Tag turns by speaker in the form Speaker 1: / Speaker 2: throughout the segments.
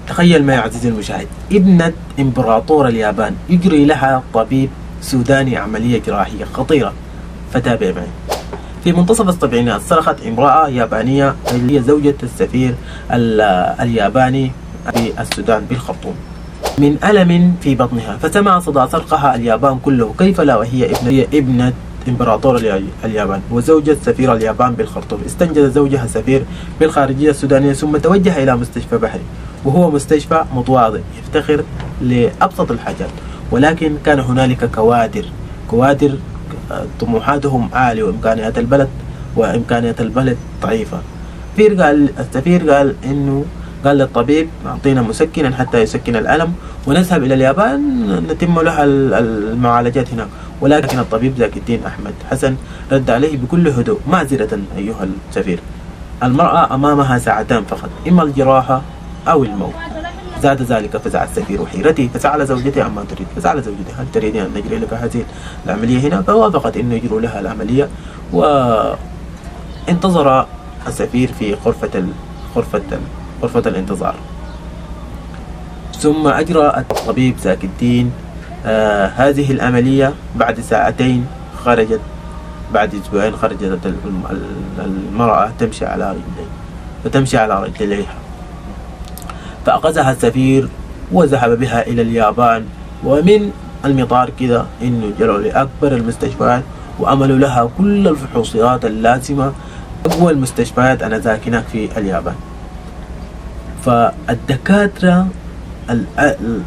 Speaker 1: تخيل معي عزيزي المشاهد، ابنة إمبراطور اليابان يجري لها طبيب سوداني عملية جراحية خطيرة. فتابع معي. في منتصف السبعينات صرخت امرأة يابانية اللي هي زوجة السفير الياباني بالسودان بالخرطوم من ألم في بطنها، فسمع صدى صرخها اليابان كله، كيف لا وهي ابنة إمبراطور اليابان وزوجة سفير اليابان بالخرطوم. استنجد زوجها السفير بالخارجية السودانية ثم توجه إلى مستشفى بحري، وهو مستشفى متواضع يفتخر لأبسط الحاجات، ولكن كان هنالك كوادر طموحاتهم عالية وإمكانيات البلد ضعيفة. السفير قال للطبيب أعطينا مسكنا حتى يسكن الألم ونذهب إلى اليابان نتم لها المعالجات هناك. ولكن الطبيب زكي الدين أحمد حسن رد عليه بكل هدوء: معذرة أيها السفير، المرأة أمامها ساعتان فقط، إما الجراحة أو الموت. زاد ذلك فزع السفير وحيرته، فسأل زوجته عما تريد، فسأل زوجته: هل تريدين أن نجري لك هذه العملية هنا؟ فوافقت أنه يجروا لها العملية، وانتظر السفير في غرفة الانتظار. ثم أجرى الطبيب زكي الدين هذه العملية. بعد ساعتين بعد أسبوعين خرجت المرأة تمشي على رجليها. فأخذها السفير وذهب بها إلى اليابان، ومن المطار كذا إنه جروا لأكبر المستشفيات وعملوا لها كل الفحوصات اللازمة، أقوى المستشفيات آنذاك هناك في اليابان. فالدكاترة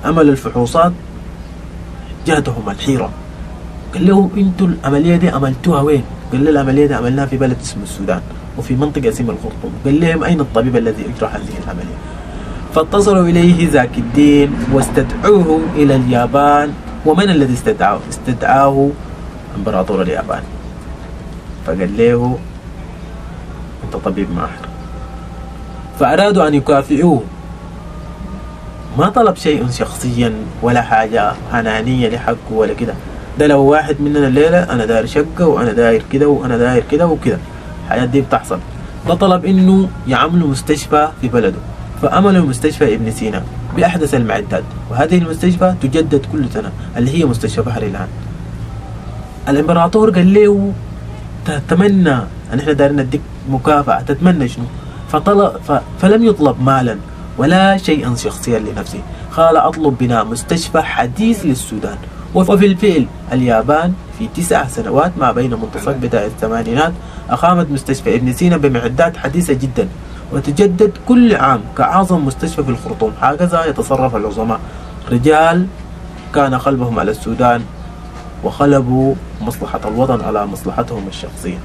Speaker 1: عمل الفحوصات جاتهم الحيرة، قال له: انتوا العملية دي عملتوها وين؟ قال له: العملية دي عملناها في بلد اسمه السودان وفي منطقة اسمها الخرطوم. قال لهم: أين الطبيب الذي أجرى هذه العملية؟ فاتصلوا إليه زكي الدين واستدعوه إلى اليابان. ومن الذي استدعاه؟ استدعاه إمبراطور اليابان. فقال له: أنت طبيب ماهر. فأرادوا أن يكافئوه، ما طلب شيء شخصيا ولا حاجة حنانية لحقه ولا كده. ده لو واحد مننا الليلة أنا داير شقة وأنا داير كده وأنا داير كده وكده، الحاجات دي بتحصل. ده طلب إنه يعملوا مستشفى في بلده، فعملوا مستشفى ابن سينا بأحدث المعدات، وهذه المستشفى تجدد كل سنة، اللي هي مستشفى بحري الآن. الإمبراطور قال له: تتمنى أن إحنا دايرين نديك مكافأة، تتمنى شنو؟ فلم يطلب مالا ولا شيئا شخصيا لنفسه، قال: أطلب بناء مستشفى حديث للسودان. وفي الفعل اليابان في 9 سنوات ما بين منتصف بداية الثمانينات أقامت مستشفى ابن سينا بمعدات حديثة جدا وتجدد كل عام كأعظم مستشفى في الخرطوم. هكذا يتصرف العظماء، رجال كان قلبهم على السودان وخلبوا مصلحة الوطن على مصلحتهم الشخصية.